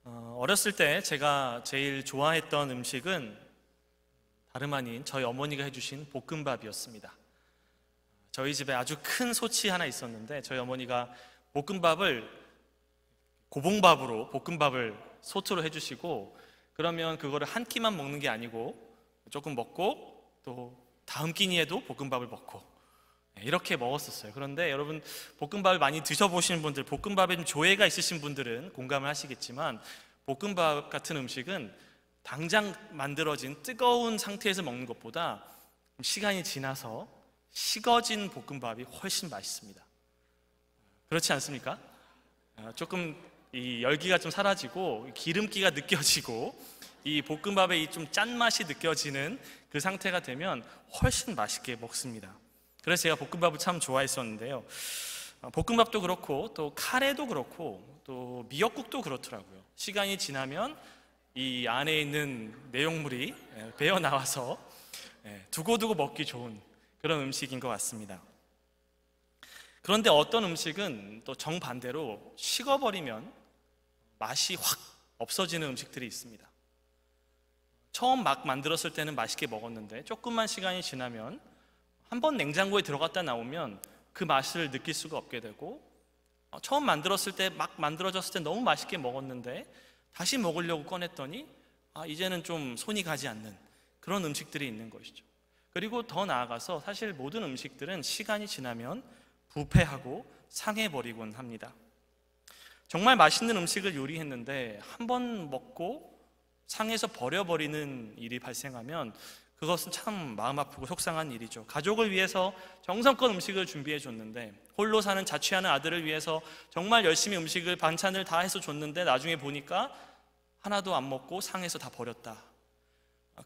어렸을 때 제가 제일 좋아했던 음식은 다름 아닌 저희 어머니가 해주신 볶음밥이었습니다. 저희 집에 아주 큰 솥이 하나 있었는데 저희 어머니가 볶음밥을 고봉밥으로 볶음밥을 솥으로 해주시고, 그러면 그거를 한 끼만 먹는 게 아니고 조금 먹고 또 다음 끼니에도 볶음밥을 먹고 이렇게 먹었었어요. 그런데 여러분, 볶음밥을 많이 드셔보신 분들, 볶음밥에 조예가 있으신 분들은 공감을 하시겠지만, 볶음밥 같은 음식은 당장 만들어진 뜨거운 상태에서 먹는 것보다 시간이 지나서 식어진 볶음밥이 훨씬 맛있습니다. 그렇지 않습니까? 조금 이 열기가 좀 사라지고 기름기가 느껴지고 이 볶음밥의 이 좀 짠맛이 느껴지는 그 상태가 되면 훨씬 맛있게 먹습니다. 그래서 제가 볶음밥을 참 좋아했었는데요. 볶음밥도 그렇고 또 카레도 그렇고 또 미역국도 그렇더라고요. 시간이 지나면 이 안에 있는 내용물이 배어 나와서 두고두고 먹기 좋은 그런 음식인 것 같습니다. 그런데 어떤 음식은 또 정반대로 식어버리면 맛이 확 없어지는 음식들이 있습니다. 처음 막 만들었을 때는 맛있게 먹었는데 조금만 시간이 지나면 한번 냉장고에 들어갔다 나오면 그 맛을 느낄 수가 없게 되고, 처음 만들었을 때 막 만들어졌을 때 너무 맛있게 먹었는데 다시 먹으려고 꺼냈더니 이제는 좀 손이 가지 않는 그런 음식들이 있는 것이죠. 그리고 더 나아가서 사실 모든 음식들은 시간이 지나면 부패하고 상해버리곤 합니다. 정말 맛있는 음식을 요리했는데 한 번 먹고 상해서 버려버리는 일이 발생하면 그것은 참 마음 아프고 속상한 일이죠. 가족을 위해서 정성껏 음식을 준비해 줬는데, 홀로 사는 자취하는 아들을 위해서 정말 열심히 음식을 반찬을 다 해서 줬는데 나중에 보니까 하나도 안 먹고 상해서 다 버렸다.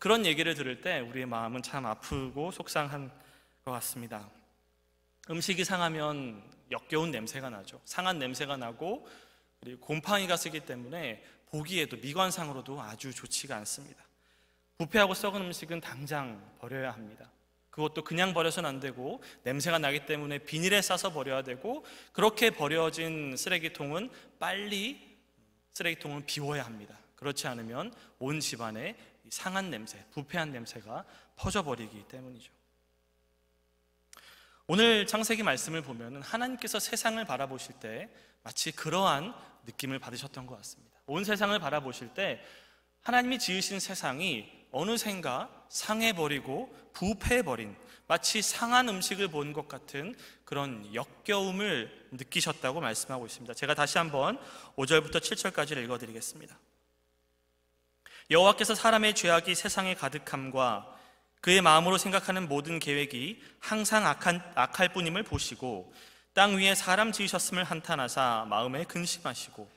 그런 얘기를 들을 때 우리의 마음은 참 아프고 속상한 것 같습니다. 음식이 상하면 역겨운 냄새가 나죠. 상한 냄새가 나고, 그리고 곰팡이가 쓰기 때문에 보기에도 미관상으로도 아주 좋지가 않습니다. 부패하고 썩은 음식은 당장 버려야 합니다. 그것도 그냥 버려서는 안 되고 냄새가 나기 때문에 비닐에 싸서 버려야 되고, 그렇게 버려진 쓰레기통은 빨리 쓰레기통을 비워야 합니다. 그렇지 않으면 온 집안에 상한 냄새, 부패한 냄새가 퍼져버리기 때문이죠. 오늘 창세기 말씀을 보면 하나님께서 세상을 바라보실 때 마치 그러한 느낌을 받으셨던 것 같습니다. 온 세상을 바라보실 때 하나님이 지으신 세상이 어느샌가 상해버리고 부패해버린, 마치 상한 음식을 본 것 같은 그런 역겨움을 느끼셨다고 말씀하고 있습니다. 제가 다시 한번 5절부터 7절까지를 읽어드리겠습니다. 여호와께서 사람의 죄악이 세상에 가득함과 그의 마음으로 생각하는 모든 계획이 항상 악할 뿐임을 보시고 땅 위에 사람 지으셨음을 한탄하사 마음에 근심하시고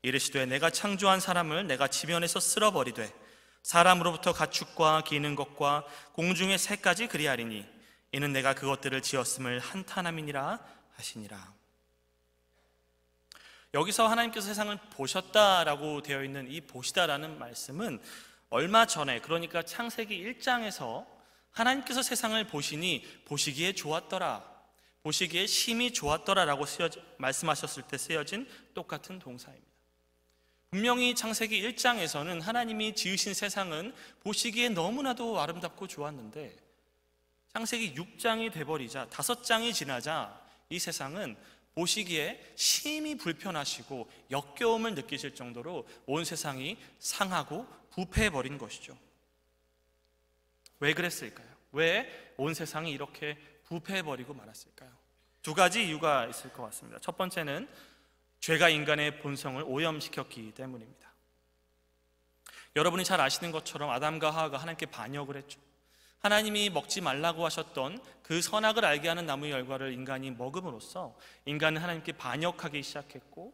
이르시되 내가 창조한 사람을 내가 지면에서 쓸어버리되 사람으로부터 가축과 기는 것과 공중의 새까지 그리하리니 이는 내가 그것들을 지었음을 한탄함이니라 하시니라. 여기서 하나님께서 세상을 보셨다라고 되어 있는 이 보시다라는 말씀은 얼마 전에, 그러니까 창세기 1장에서 하나님께서 세상을 보시니 보시기에 좋았더라, 보시기에 심히 좋았더라라고 말씀하셨을 때 쓰여진 똑같은 동사입니다. 분명히 창세기 1장에서는 하나님이 지으신 세상은 보시기에 너무나도 아름답고 좋았는데, 창세기 6장이 돼버리자, 5장이 지나자 이 세상은 보시기에 심히 불편하시고 역겨움을 느끼실 정도로 온 세상이 상하고 부패해버린 것이죠. 왜 그랬을까요? 왜 온 세상이 이렇게 부패해버리고 말았을까요? 두 가지 이유가 있을 것 같습니다. 첫 번째는 죄가 인간의 본성을 오염시켰기 때문입니다. 여러분이 잘 아시는 것처럼 아담과 하와가 하나님께 반역을 했죠. 하나님이 먹지 말라고 하셨던 그 선악을 알게 하는 나무의 열과를 인간이 먹음으로써 인간은 하나님께 반역하기 시작했고,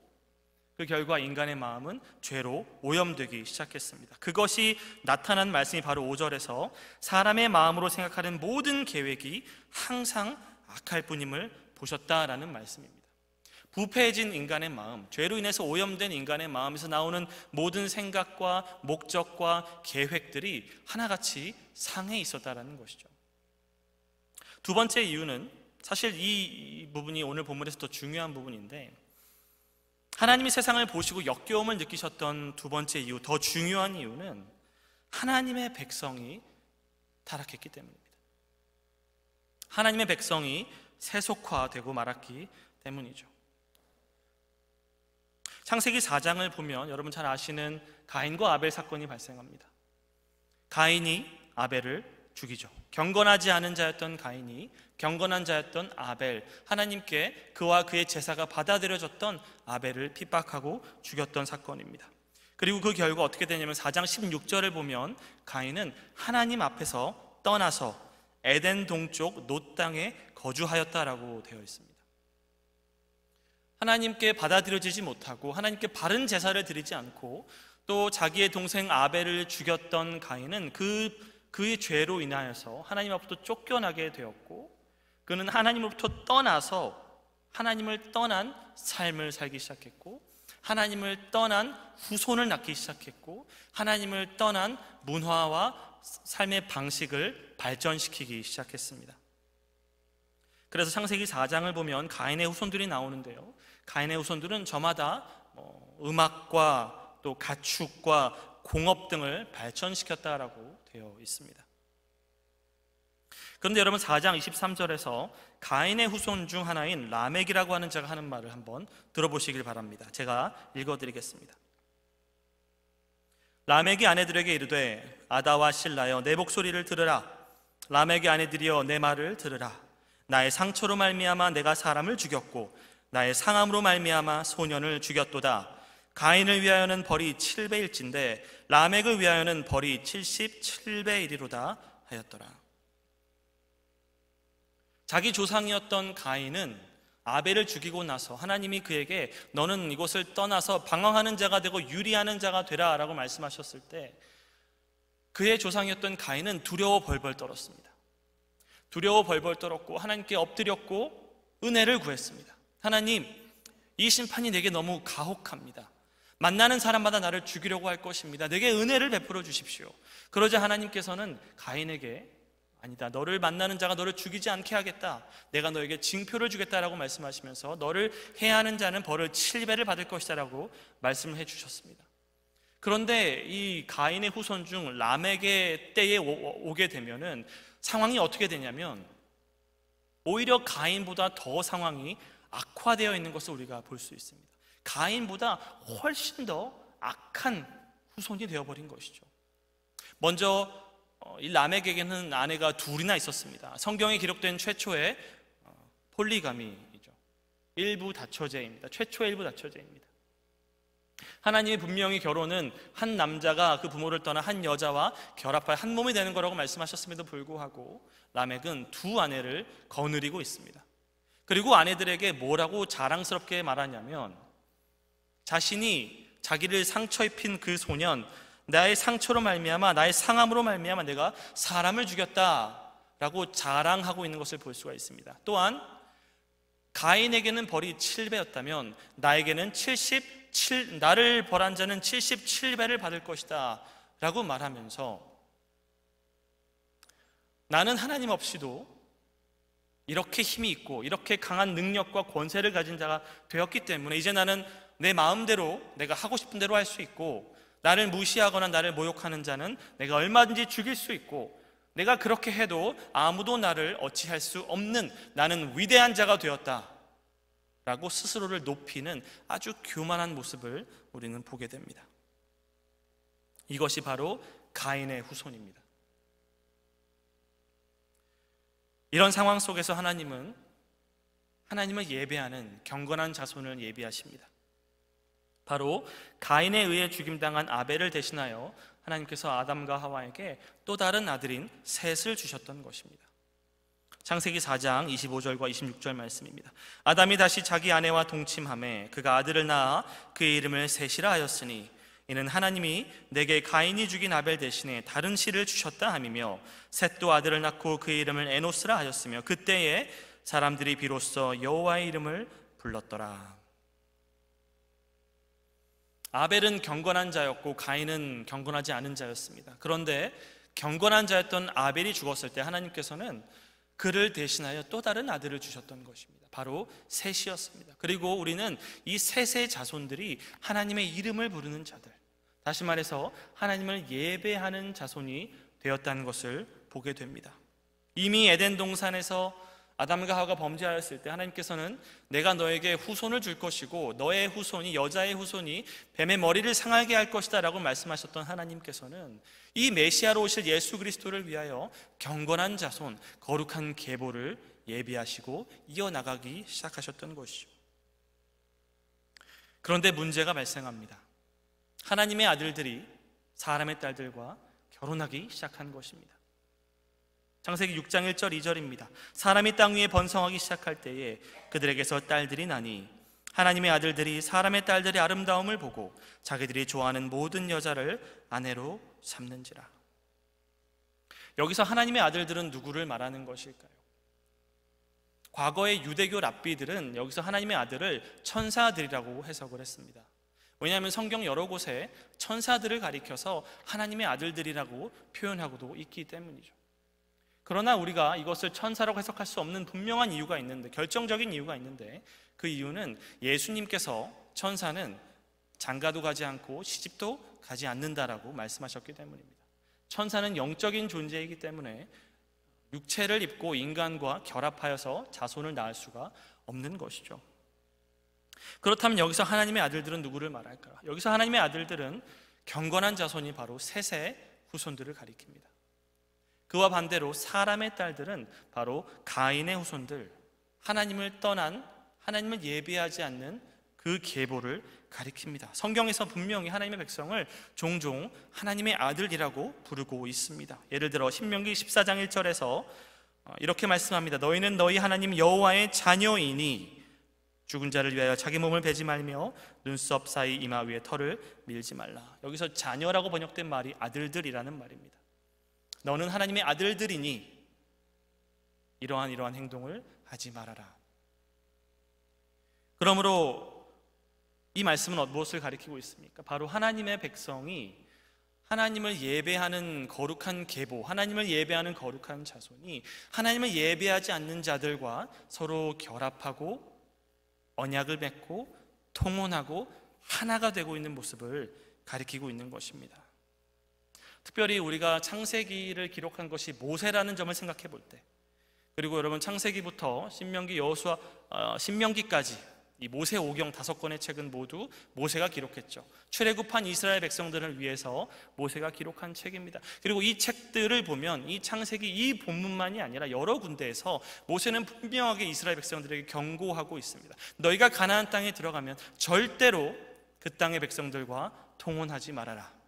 그 결과 인간의 마음은 죄로 오염되기 시작했습니다. 그것이 나타난 말씀이 바로 5절에서 사람의 마음으로 생각하는 모든 계획이 항상 악할 뿐임을 보셨다라는 말씀입니다. 부패해진 인간의 마음, 죄로 인해서 오염된 인간의 마음에서 나오는 모든 생각과 목적과 계획들이 하나같이 상해 있었다라는 것이죠. 두 번째 이유는 사실 이 부분이 오늘 본문에서 더 중요한 부분인데, 하나님이 세상을 보시고 역겨움을 느끼셨던 두 번째 이유, 더 중요한 이유는 하나님의 백성이 타락했기 때문입니다. 하나님의 백성이 세속화되고 말았기 때문이죠. 창세기 4장을 보면 여러분 잘 아시는 가인과 아벨 사건이 발생합니다. 가인이 아벨을 죽이죠. 경건하지 않은 자였던 가인이 경건한 자였던 아벨, 하나님께 그와 그의 제사가 받아들여졌던 아벨을 핍박하고 죽였던 사건입니다. 그리고 그 결과 어떻게 되냐면 4장 16절을 보면 가인은 하나님 앞에서 떠나서 에덴 동쪽 놋 땅에 거주하였다라고 되어 있습니다. 하나님께 받아들여지지 못하고 하나님께 바른 제사를 드리지 않고 또 자기의 동생 아벨을 죽였던 가인은 그의 죄로 인하여서 하나님 앞부터 쫓겨나게 되었고, 그는 하나님으로부터 떠나서 하나님을 떠난 삶을 살기 시작했고, 하나님을 떠난 후손을 낳기 시작했고, 하나님을 떠난 문화와 삶의 방식을 발전시키기 시작했습니다. 그래서 창세기 4장을 보면 가인의 후손들이 나오는데요, 가인의 후손들은 저마다 음악과 또 가축과 공업 등을 발전시켰다라고 되어 있습니다. 그런데 여러분 4장 23절에서 가인의 후손 중 하나인 라멕이라고 하는 자가 하는 말을 한번 들어보시길 바랍니다. 제가 읽어드리겠습니다. 라멕이 아내들에게 이르되 아다와 실라여 내 목소리를 들으라. 라멕의 아내들이여 내 말을 들으라. 나의 상처로 말미암아 내가 사람을 죽였고 나의 상함으로 말미암아 소년을 죽였도다. 가인을 위하여는 벌이 7배일진데 라멕을 위하여는 벌이 77배이리로다 하였더라. 자기 조상이었던 가인은 아벨을 죽이고 나서 하나님이 그에게 너는 이곳을 떠나서 방황하는 자가 되고 유리하는 자가 되라 라고 말씀하셨을 때 그의 조상이었던 가인은 두려워 벌벌 떨었습니다. 두려워 벌벌 떨었고 하나님께 엎드렸고 은혜를 구했습니다. 하나님, 이 심판이 내게 너무 가혹합니다. 만나는 사람마다 나를 죽이려고 할 것입니다. 내게 은혜를 베풀어 주십시오. 그러자 하나님께서는 가인에게 아니다, 너를 만나는 자가 너를 죽이지 않게 하겠다, 내가 너에게 징표를 주겠다라고 말씀하시면서 너를 해하는 자는 벌을 7배를 받을 것이다 라고 말씀을 해주셨습니다. 그런데 이 가인의 후손 중 라멕의 때에 오게 되면은 상황이 어떻게 되냐면 오히려 가인보다 더 상황이 악화되어 있는 것을 우리가 볼 수 있습니다. 가인보다 훨씬 더 악한 후손이 되어버린 것이죠. 먼저 이 라멕에게는 아내가 둘이나 있었습니다. 성경에 기록된 최초의 폴리가미이죠. 일부 다처제입니다. 최초의 일부 다처제입니다. 하나님이 분명히 결혼은 한 남자가 그 부모를 떠나 한 여자와 결합하여 한 몸이 되는 거라고 말씀하셨음에도 불구하고 라멕은 두 아내를 거느리고 있습니다. 그리고 아내들에게 뭐라고 자랑스럽게 말하냐면 자신이 자기를 상처 입힌 그 소년, 나의 상처로 말미암아 나의 상함으로 말미암아 내가 사람을 죽였다라고 자랑하고 있는 것을 볼 수가 있습니다. 또한 가인에게는 벌이 7배였다면 나에게는 나를 벌한 자는 77배를 받을 것이다 라고 말하면서 나는 하나님 없이도 이렇게 힘이 있고 이렇게 강한 능력과 권세를 가진 자가 되었기 때문에 이제 나는 내 마음대로 내가 하고 싶은 대로 할 수 있고, 나를 무시하거나 나를 모욕하는 자는 내가 얼마든지 죽일 수 있고, 내가 그렇게 해도 아무도 나를 어찌할 수 없는 나는 위대한 자가 되었다 라고 스스로를 높이는 아주 교만한 모습을 우리는 보게 됩니다. 이것이 바로 가인의 후손입니다. 이런 상황 속에서 하나님을 예배하는 경건한 자손을 예비하십니다. 바로 가인에 의해 죽임당한 아벨을 대신하여 하나님께서 아담과 하와에게 또 다른 아들인 셋을 주셨던 것입니다. 창세기 4장 25절과 26절 말씀입니다. 아담이 다시 자기 아내와 동침하매 그가 아들을 낳아 그의 이름을 셋이라 하였으니 이는 하나님이 내게 가인이 죽인 아벨 대신에 다른 씨를 주셨다 함이며, 셋도 아들을 낳고 그의 이름을 에노스라 하였으며 그때에 사람들이 비로소 여호와의 이름을 불렀더라. 아벨은 경건한 자였고 가인은 경건하지 않은 자였습니다. 그런데 경건한 자였던 아벨이 죽었을 때 하나님께서는 그를 대신하여 또 다른 아들을 주셨던 것입니다. 바로 셋이었습니다. 그리고 우리는 이 셋의 자손들이 하나님의 이름을 부르는 자들, 다시 말해서 하나님을 예배하는 자손이 되었다는 것을 보게 됩니다. 이미 에덴 동산에서 아담과 하와가 범죄하였을 때 하나님께서는 내가 너에게 후손을 줄 것이고 너의 후손이, 여자의 후손이 뱀의 머리를 상하게 할 것이다 라고 말씀하셨던 하나님께서는 이 메시아로 오실 예수 그리스도를 위하여 경건한 자손, 거룩한 계보를 예비하시고 이어나가기 시작하셨던 것이죠. 그런데 문제가 발생합니다. 하나님의 아들들이 사람의 딸들과 결혼하기 시작한 것입니다. 창세기 6장 1절 2절입니다. 사람이 땅 위에 번성하기 시작할 때에 그들에게서 딸들이 나니 하나님의 아들들이 사람의 딸들의 아름다움을 보고 자기들이 좋아하는 모든 여자를 아내로 삼는지라. 여기서 하나님의 아들들은 누구를 말하는 것일까요? 과거의 유대교 랍비들은 여기서 하나님의 아들을 천사들이라고 해석을 했습니다. 왜냐하면 성경 여러 곳에 천사들을 가리켜서 하나님의 아들들이라고 표현하고도 있기 때문이죠. 그러나 우리가 이것을 천사라고 해석할 수 없는 분명한 이유가 있는데, 결정적인 이유가 있는데, 그 이유는 예수님께서 천사는 장가도 가지 않고 시집도 가지 않는다라고 말씀하셨기 때문입니다. 천사는 영적인 존재이기 때문에 육체를 입고 인간과 결합하여서 자손을 낳을 수가 없는 것이죠. 그렇다면 여기서 하나님의 아들들은 누구를 말할까요? 여기서 하나님의 아들들은 경건한 자손이 바로 셋의 후손들을 가리킵니다. 그와 반대로 사람의 딸들은 바로 가인의 후손들, 하나님을 떠난, 하나님을 예배하지 않는 그 계보를 가리킵니다. 성경에서 분명히 하나님의 백성을 종종 하나님의 아들이라고 부르고 있습니다. 예를 들어 신명기 14장 1절에서 이렇게 말씀합니다. 너희는 너희 하나님 여호와의 자녀이니 죽은 자를 위하여 자기 몸을 베지 말며 눈썹 사이 이마 위에 털을 밀지 말라. 여기서 자녀라고 번역된 말이 아들들이라는 말입니다. 너는 하나님의 아들들이니 이러한 행동을 하지 말아라. 그러므로 이 말씀은 무엇을 가리키고 있습니까? 바로 하나님의 백성이 하나님을 예배하는 거룩한 계보, 하나님을 예배하는 거룩한 자손이 하나님을 예배하지 않는 자들과 서로 결합하고 언약을 맺고 통혼하고 하나가 되고 있는 모습을 가리키고 있는 것입니다. 특별히 우리가 창세기를 기록한 것이 모세라는 점을 생각해 볼 때, 그리고 여러분 창세기부터 신명기, 여호수아, 신명기까지 이 모세 오경 5권의 책은 모두 모세가 기록했죠. 출애굽한 이스라엘 백성들을 위해서 모세가 기록한 책입니다. 그리고 이 책들을 보면 이 창세기 이 본문만이 아니라 여러 군데에서 모세는 분명하게 이스라엘 백성들에게 경고하고 있습니다. 너희가 가나안 땅에 들어가면 절대로 그 땅의 백성들과 통혼하지 말아라.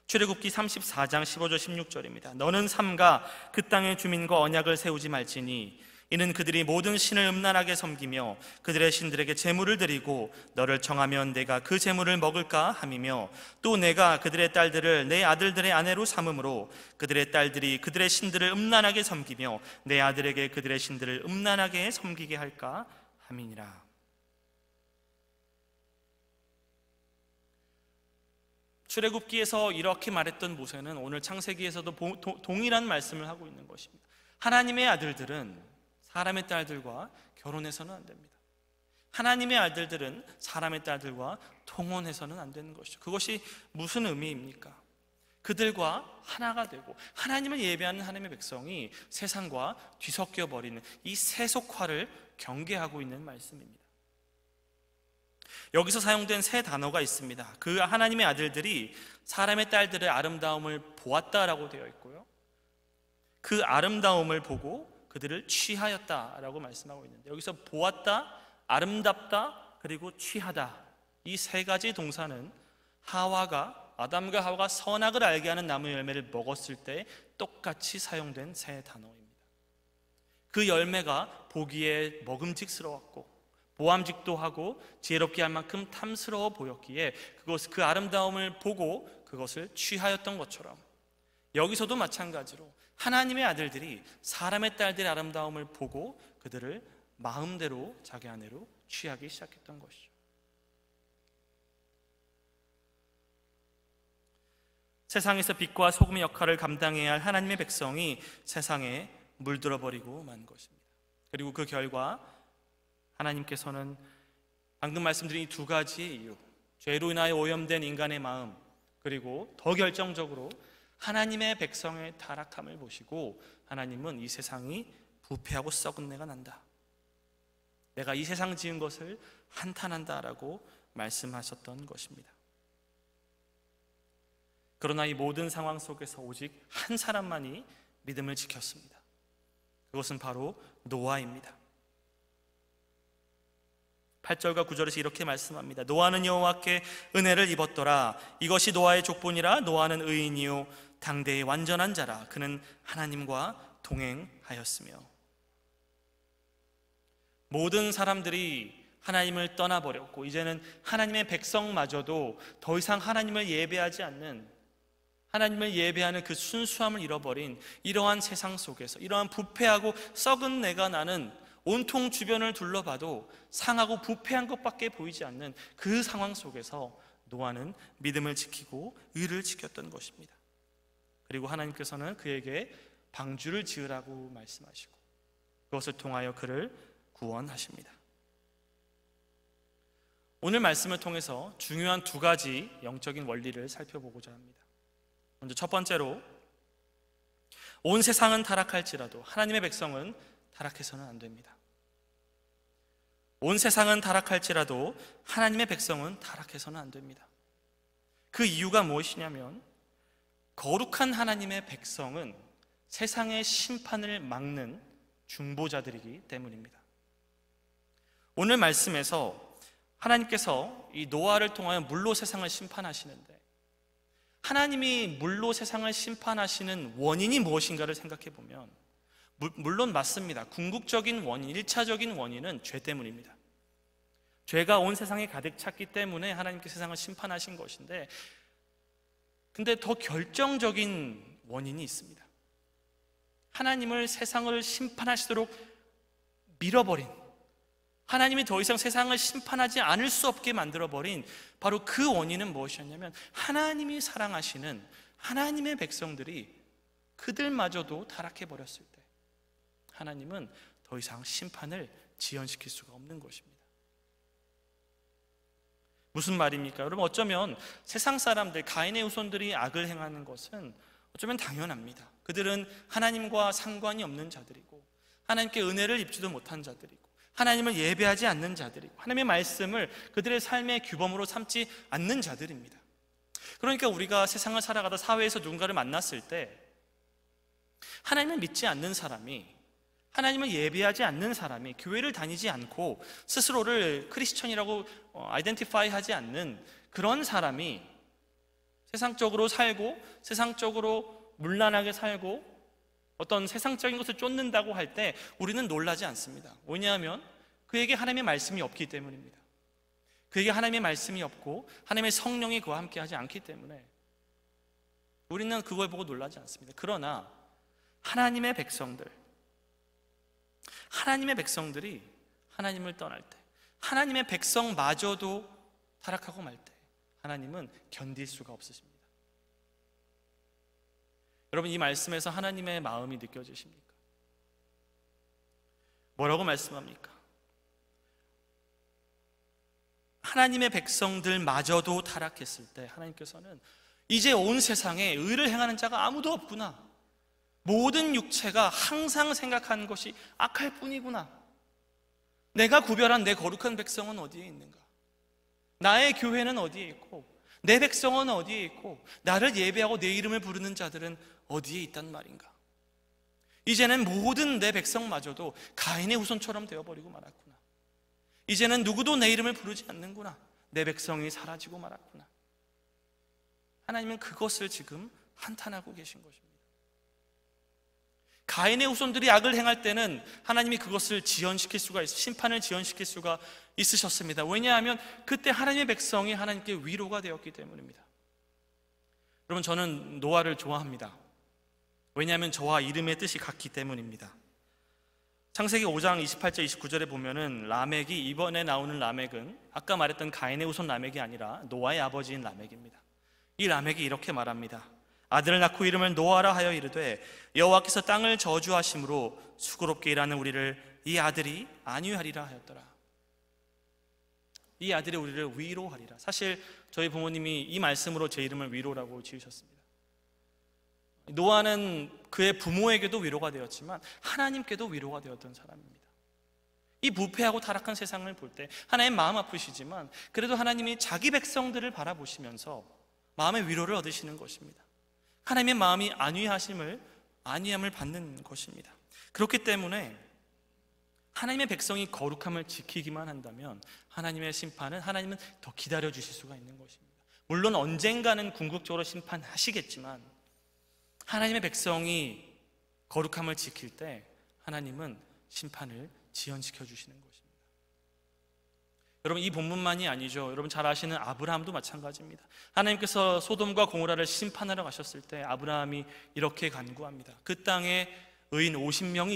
출애굽기 34장 15절 16절입니다. 너는 삼가 그 땅의 주민과 언약을 세우지 말지니 이는 그들이 모든 신을 음란하게 섬기며 그들의 신들에게 제물을 드리고 너를 청하면 내가 그 제물을 먹을까 함이며 또 내가 그들의 딸들을 내 아들들의 아내로 삼음으로 그들의 딸들이 그들의 신들을 음란하게 섬기며 내 아들에게 그들의 신들을 음란하게 섬기게 할까 함이니라. 출애굽기에서 이렇게 말했던 모세는 오늘 창세기에서도 동일한 말씀을 하고 있는 것입니다. 하나님의 아들들은 사람의 딸들과 결혼해서는 안 됩니다. 하나님의 아들들은 사람의 딸들과 통혼해서는 안 되는 것이죠. 그것이 무슨 의미입니까? 그들과 하나가 되고 하나님을 예배하는 하나님의 백성이 세상과 뒤섞여 버리는 이 세속화를 경계하고 있는 말씀입니다. 여기서 사용된 세 단어가 있습니다. 그 하나님의 아들들이 사람의 딸들의 아름다움을 보았다라고 되어 있고요, 그 아름다움을 보고 그들을 취하였다라고 말씀하고 있는데, 여기서 보았다, 아름답다, 그리고 취하다, 이 세 가지 동사는 아담과 하와가 선악을 알게 하는 나무 열매를 먹었을 때 똑같이 사용된 세 단어입니다. 그 열매가 보기에 먹음직스러웠고 보암직도 하고 지혜롭게 할 만큼 탐스러워 보였기에 그 아름다움을 보고 그것을 취하였던 것처럼, 여기서도 마찬가지로 하나님의 아들들이 사람의 딸들의 아름다움을 보고 그들을 마음대로 자기 아내로 취하기 시작했던 것이죠. 세상에서 빛과 소금의 역할을 감당해야 할 하나님의 백성이 세상에 물들어 버리고 만 것입니다. 그리고 그 결과 하나님께서는 방금 말씀드린 이 두 가지의 이유, 죄로 인하여 오염된 인간의 마음, 그리고 더 결정적으로 하나님의 백성의 타락함을 보시고 하나님은 이 세상이 부패하고 썩은 내가 난다, 내가 이 세상 지은 것을 한탄한다라고 말씀하셨던 것입니다. 그러나 이 모든 상황 속에서 오직 한 사람만이 믿음을 지켰습니다. 그것은 바로 노아입니다. 8절과 9절에서 이렇게 말씀합니다. 노아는 여호와께 은혜를 입었더라. 이것이 노아의 족본이라. 노아는 의인이요 당대의 완전한 자라. 그는 하나님과 동행하였으며. 모든 사람들이 하나님을 떠나버렸고 이제는 하나님의 백성마저도 더 이상 하나님을 예배하지 않는, 하나님을 예배하는 그 순수함을 잃어버린 이러한 세상 속에서, 이러한 부패하고 썩은 내가 나는 온통 주변을 둘러봐도 상하고 부패한 것밖에 보이지 않는 그 상황 속에서 노아는 믿음을 지키고 의를 지켰던 것입니다. 그리고 하나님께서는 그에게 방주를 지으라고 말씀하시고 그것을 통하여 그를 구원하십니다. 오늘 말씀을 통해서 중요한 두 가지 영적인 원리를 살펴보고자 합니다. 먼저 첫 번째로, 온 세상은 타락할지라도 하나님의 백성은 타락해서는 안 됩니다. 온 세상은 타락할지라도 하나님의 백성은 타락해서는 안 됩니다. 그 이유가 무엇이냐면 거룩한 하나님의 백성은 세상의 심판을 막는 중보자들이기 때문입니다. 오늘 말씀에서 하나님께서 이 노아를 통하여 물로 세상을 심판하시는데, 하나님이 물로 세상을 심판하시는 원인이 무엇인가를 생각해 보면 물론 맞습니다. 궁극적인 원인, 1차적인 원인은 죄 때문입니다. 죄가 온 세상에 가득 찼기 때문에 하나님께 세상을 심판하신 것인데, 근데 더 결정적인 원인이 있습니다. 하나님을 세상을 심판하시도록 밀어버린, 하나님이 더 이상 세상을 심판하지 않을 수 없게 만들어버린 바로 그 원인은 무엇이었냐면, 하나님이 사랑하시는 하나님의 백성들이 그들마저도 타락해버렸을 때 하나님은 더 이상 심판을 지연시킬 수가 없는 것입니다. 무슨 말입니까? 여러분, 어쩌면 세상 사람들, 가인의 후손들이 악을 행하는 것은 어쩌면 당연합니다. 그들은 하나님과 상관이 없는 자들이고 하나님께 은혜를 입지도 못한 자들이고 하나님을 예배하지 않는 자들이고 하나님의 말씀을 그들의 삶의 규범으로 삼지 않는 자들입니다. 그러니까 우리가 세상을 살아가다 사회에서 누군가를 만났을 때 하나님을 믿지 않는 사람이, 하나님을 예배하지 않는 사람이, 교회를 다니지 않고 스스로를 크리스천이라고 아이덴티파이 하지 않는 그런 사람이 세상적으로 살고 세상적으로 문란하게 살고 어떤 세상적인 것을 쫓는다고 할 때 우리는 놀라지 않습니다. 왜냐하면 그에게 하나님의 말씀이 없기 때문입니다. 그에게 하나님의 말씀이 없고 하나님의 성령이 그와 함께 하지 않기 때문에 우리는 그걸 보고 놀라지 않습니다. 그러나 하나님의 백성들이 하나님을 떠날 때, 하나님의 백성마저도 타락하고 말 때 하나님은 견딜 수가 없으십니다. 여러분, 이 말씀에서 하나님의 마음이 느껴지십니까? 뭐라고 말씀합니까? 하나님의 백성들마저도 타락했을 때 하나님께서는 이제 온 세상에 의를 행하는 자가 아무도 없구나, 모든 육체가 항상 생각하는 것이 악할 뿐이구나, 내가 구별한 내 거룩한 백성은 어디에 있는가, 나의 교회는 어디에 있고 내 백성은 어디에 있고 나를 예배하고 내 이름을 부르는 자들은 어디에 있단 말인가. 이제는 모든 내 백성마저도 가인의 후손처럼 되어버리고 말았구나. 이제는 누구도 내 이름을 부르지 않는구나. 내 백성이 사라지고 말았구나. 하나님은 그것을 지금 한탄하고 계신 것입니다. 가인의 후손들이 악을 행할 때는 하나님이 그것을 지연시킬 수가 심판을 지연시킬 수가 있으셨습니다. 왜냐하면 그때 하나님의 백성이 하나님께 위로가 되었기 때문입니다. 여러분, 저는 노아를 좋아합니다. 왜냐하면 저와 이름의 뜻이 같기 때문입니다. 창세기 5장 28절 29절에 보면은 라멕이, 이번에 나오는 라멕은 아까 말했던 가인의 후손 라멕이 아니라 노아의 아버지인 라멕입니다. 이 라멕이 이렇게 말합니다. 아들을 낳고 이름을 노아라 하여 이르되 여호와께서 땅을 저주하심으로 수고롭게 일하는 우리를 이 아들이 안위하리라 하였더라. 이 아들이 우리를 위로하리라. 사실 저희 부모님이 이 말씀으로 제 이름을 위로라고 지으셨습니다. 노아는 그의 부모에게도 위로가 되었지만 하나님께도 위로가 되었던 사람입니다. 이 부패하고 타락한 세상을 볼 때 하나님 마음 아프시지만 그래도 하나님이 자기 백성들을 바라보시면서 마음의 위로를 얻으시는 것입니다. 하나님의 마음이 안위함을 받는 것입니다. 그렇기 때문에 하나님의 백성이 거룩함을 지키기만 한다면 하나님의 심판은 하나님은 더 기다려 주실 수가 있는 것입니다. 물론 언젠가는 궁극적으로 심판하시겠지만 하나님의 백성이 거룩함을 지킬 때 하나님은 심판을 지연시켜 주시는 것입니다. 여러분, 이 본문만이 아니죠. 여러분 잘 아시는 아브라함도 마찬가지입니다. 하나님께서 소돔과 고모라를 심판하러 가셨을 때 아브라함이 이렇게 간구합니다. 그 땅에 의인 50명이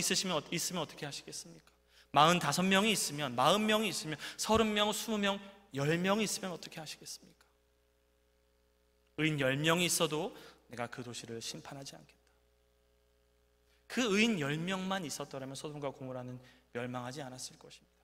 있으면 어떻게 하시겠습니까? 45명이 있으면, 40명이 있으면, 30명, 20명, 10명이 있으면 어떻게 하시겠습니까? 의인 10명이 있어도 내가 그 도시를 심판하지 않겠다. 그 의인 10명만 있었더라면 소돔과 고모라는 멸망하지 않았을 것입니다.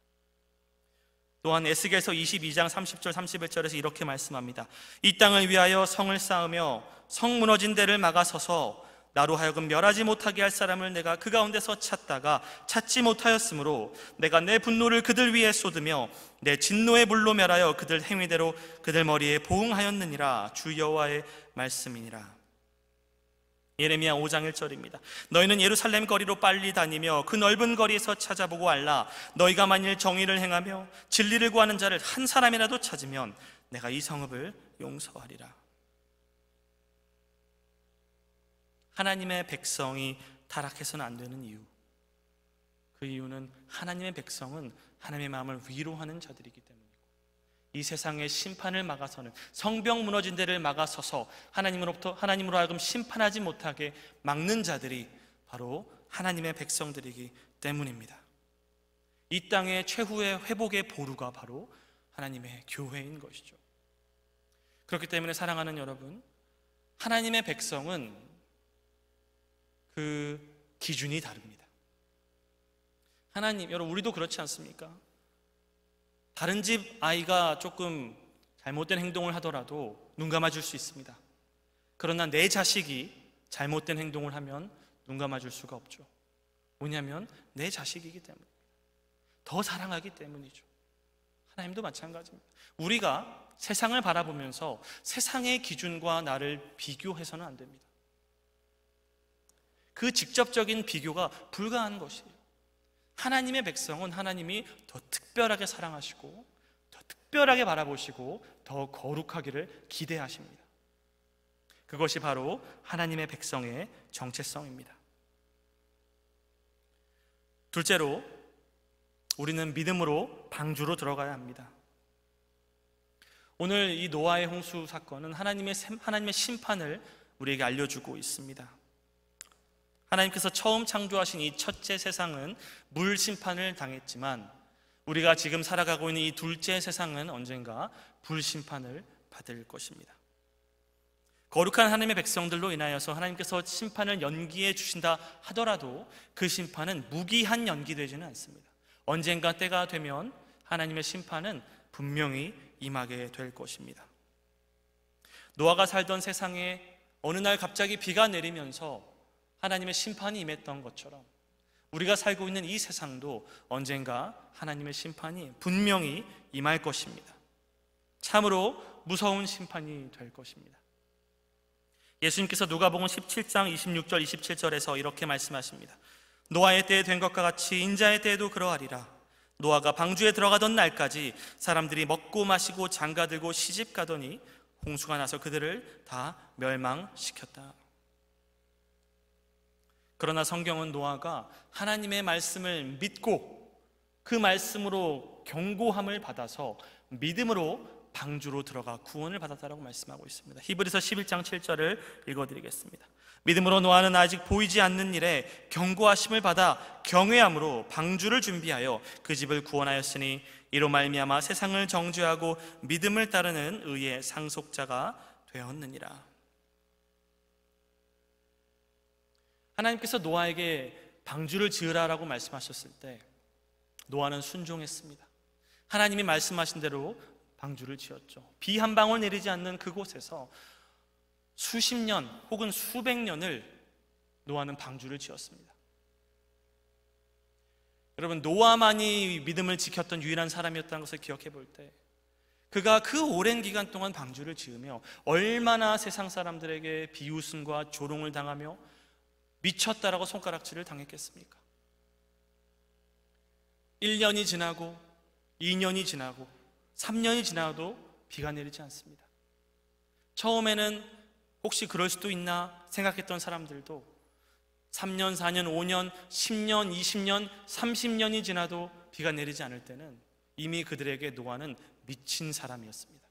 또한 에스겔서 22장 30절 31절에서 이렇게 말씀합니다. 이 땅을 위하여 성을 쌓으며 성 무너진 데를 막아서서 나로 하여금 멸하지 못하게 할 사람을 내가 그 가운데서 찾다가 찾지 못하였으므로 내가 내 분노를 그들 위에 쏟으며 내 진노의 불로 멸하여 그들 행위대로 그들 머리에 보응하였느니라. 주 여호와의 말씀이니라. 예레미야 5장 1절입니다. 너희는 예루살렘 거리로 빨리 다니며 그 넓은 거리에서 찾아보고 알라. 너희가 만일 정의를 행하며 진리를 구하는 자를 한 사람이라도 찾으면 내가 이 성읍을 용서하리라. 하나님의 백성이 타락해서는 안 되는 이유, 그 이유는 하나님의 백성은 하나님의 마음을 위로하는 자들이기 때문이고, 이 세상의 심판을 막아서는, 성벽 무너진 데를 막아서서 하나님으로 하여금 심판하지 못하게 막는 자들이 바로 하나님의 백성들이기 때문입니다. 이 땅의 최후의 회복의 보루가 바로 하나님의 교회인 것이죠. 그렇기 때문에 사랑하는 여러분, 하나님의 백성은 그 기준이 다릅니다. 여러분, 우리도 그렇지 않습니까? 다른 집 아이가 조금 잘못된 행동을 하더라도 눈 감아줄 수 있습니다. 그러나 내 자식이 잘못된 행동을 하면 눈 감아줄 수가 없죠. 뭐냐면 내 자식이기 때문에, 더 사랑하기 때문이죠. 하나님도 마찬가지입니다. 우리가 세상을 바라보면서 세상의 기준과 나를 비교해서는 안 됩니다. 그 직접적인 비교가 불가한 것이에요. 하나님의 백성은 하나님이 더 특별하게 사랑하시고 더 특별하게 바라보시고 더 거룩하기를 기대하십니다. 그것이 바로 하나님의 백성의 정체성입니다. 둘째로, 우리는 믿음으로 방주로 들어가야 합니다. 오늘 이 노아의 홍수 사건은 하나님의 심판을 우리에게 알려주고 있습니다. 하나님께서 처음 창조하신 이 첫째 세상은 물 심판을 당했지만 우리가 지금 살아가고 있는 이 둘째 세상은 언젠가 불 심판을 받을 것입니다. 거룩한 하나님의 백성들로 인하여서 하나님께서 심판을 연기해 주신다 하더라도 그 심판은 무기한 연기되지는 않습니다. 언젠가 때가 되면 하나님의 심판은 분명히 임하게 될 것입니다. 노아가 살던 세상에 어느 날 갑자기 비가 내리면서 하나님의 심판이 임했던 것처럼 우리가 살고 있는 이 세상도 언젠가 하나님의 심판이 분명히 임할 것입니다. 참으로 무서운 심판이 될 것입니다. 예수님께서 누가복음 17장 26절 27절에서 이렇게 말씀하십니다. 노아의 때에 된 것과 같이 인자의 때에도 그러하리라. 노아가 방주에 들어가던 날까지 사람들이 먹고 마시고 장가들고 시집가더니 홍수가 나서 그들을 다 멸망시켰다. 그러나 성경은 노아가 하나님의 말씀을 믿고 그 말씀으로 경고함을 받아서 믿음으로 방주로 들어가 구원을 받았다라고 말씀하고 있습니다. 히브리서 11장 7절을 읽어드리겠습니다. 믿음으로 노아는 아직 보이지 않는 일에 경고하심을 받아 경외함으로 방주를 준비하여 그 집을 구원하였으니 이로 말미암아 세상을 정죄하고 믿음을 따르는 의의 상속자가 되었느니라. 하나님께서 노아에게 방주를 지으라라고 말씀하셨을 때 노아는 순종했습니다. 하나님이 말씀하신 대로 방주를 지었죠. 비 한 방울 내리지 않는 그곳에서 수십 년 혹은 수백 년을 노아는 방주를 지었습니다. 여러분, 노아만이 믿음을 지켰던 유일한 사람이었다는 것을 기억해 볼 때 그가 그 오랜 기간 동안 방주를 지으며 얼마나 세상 사람들에게 비웃음과 조롱을 당하며 미쳤다라고 손가락질을 당했겠습니까? 1년이 지나고 2년이 지나고 3년이 지나도 비가 내리지 않습니다. 처음에는 혹시 그럴 수도 있나 생각했던 사람들도 3년, 4년, 5년, 10년, 20년, 30년이 지나도 비가 내리지 않을 때는 이미 그들에게 노아는 미친 사람이었습니다.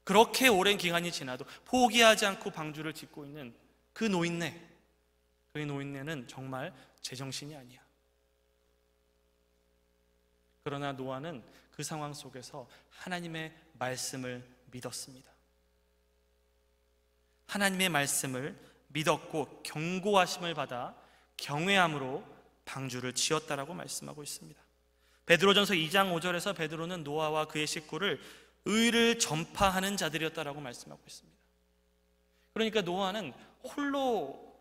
그렇게 오랜 기간이 지나도 포기하지 않고 방주를 짓고 있는 그 노인네는 정말 제정신이 아니야. 그러나 노아는 그 상황 속에서 하나님의 말씀을 믿었습니다. 하나님의 말씀을 믿었고 경고하심을 받아 경외함으로 방주를 지었다라고 말씀하고 있습니다. 베드로전서 2장 5절에서 베드로는 노아와 그의 식구를 의를 전파하는 자들이었다라고 말씀하고 있습니다. 그러니까 노아는 홀로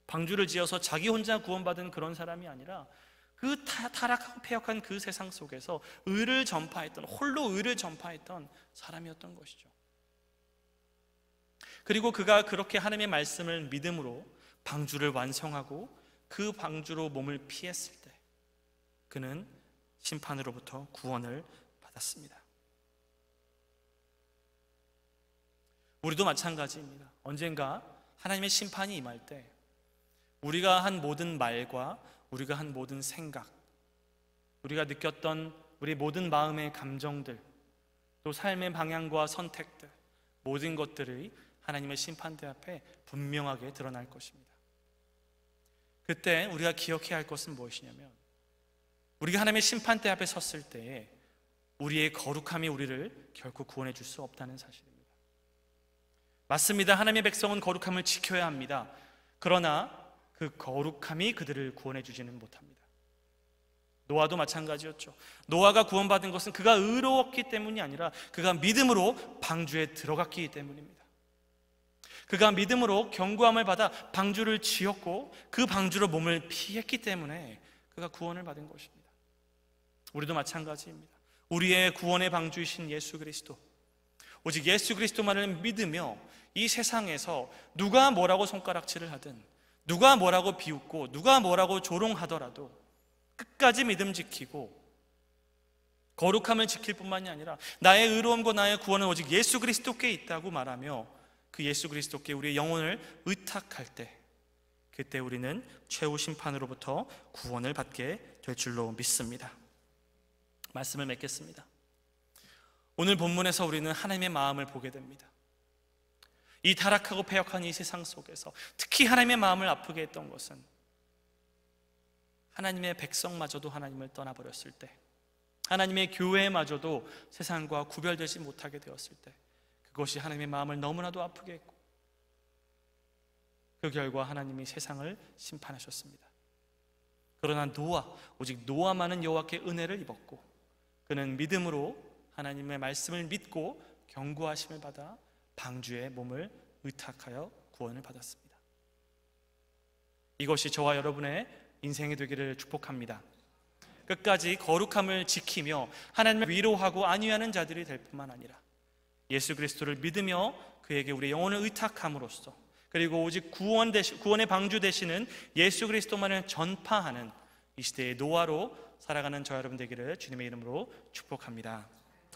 방주를 지어서 자기 혼자 구원받은 그런 사람이 아니라 그 타락하고 패역한 그 세상 속에서 홀로 의를 전파했던 사람이었던 것이죠. 그리고 그가 그렇게 하나님의 말씀을 믿음으로 방주를 완성하고 그 방주로 몸을 피했을 때 그는 심판으로부터 구원을 받았습니다. 우리도 마찬가지입니다. 언젠가 하나님의 심판이 임할 때 우리가 한 모든 말과 우리가 한 모든 생각, 우리가 느꼈던 우리 모든 마음의 감정들, 또 삶의 방향과 선택들, 모든 것들이 하나님의 심판대 앞에 분명하게 드러날 것입니다. 그때 우리가 기억해야 할 것은 무엇이냐면 우리가 하나님의 심판대 앞에 섰을 때에 우리의 거룩함이 우리를 결코 구원해 줄 수 없다는 사실입니다. 맞습니다. 하나님의 백성은 거룩함을 지켜야 합니다. 그러나 그 거룩함이 그들을 구원해 주지는 못합니다. 노아도 마찬가지였죠. 노아가 구원받은 것은 그가 의로웠기 때문이 아니라 그가 믿음으로 방주에 들어갔기 때문입니다. 그가 믿음으로 경고함을 받아 방주를 지었고 그 방주로 몸을 피했기 때문에 그가 구원을 받은 것입니다. 우리도 마찬가지입니다. 우리의 구원의 방주이신 예수 그리스도, 오직 예수 그리스도만을 믿으며 이 세상에서 누가 뭐라고 손가락질을 하든, 누가 뭐라고 비웃고 누가 뭐라고 조롱하더라도 끝까지 믿음 지키고 거룩함을 지킬 뿐만이 아니라 나의 의로움과 나의 구원은 오직 예수 그리스도께 있다고 말하며 그 예수 그리스도께 우리의 영혼을 의탁할 때, 그때 우리는 최후 심판으로부터 구원을 받게 될 줄로 믿습니다. 말씀을 맺겠습니다. 오늘 본문에서 우리는 하나님의 마음을 보게 됩니다. 이 타락하고 패역한 이 세상 속에서 특히 하나님의 마음을 아프게 했던 것은 하나님의 백성마저도 하나님을 떠나버렸을 때, 하나님의 교회마저도 세상과 구별되지 못하게 되었을 때, 그것이 하나님의 마음을 너무나도 아프게 했고 그 결과 하나님이 세상을 심판하셨습니다. 그러나 오직 노아만은 여호와께 은혜를 입었고 그는 믿음으로 하나님의 말씀을 믿고 경고하심을 받아 방주에 몸을 의탁하여 구원을 받았습니다. 이것이 저와 여러분의 인생이 되기를 축복합니다. 끝까지 거룩함을 지키며 하나님을 위로하고 안위하는 자들이 될 뿐만 아니라 예수 그리스도를 믿으며 그에게 우리의 영혼을 의탁함으로써, 그리고 오직 구원의 방주 되시는 예수 그리스도만을 전파하는 이 시대의 노아로 살아가는 저 여러분 되기를 주님의 이름으로 축복합니다.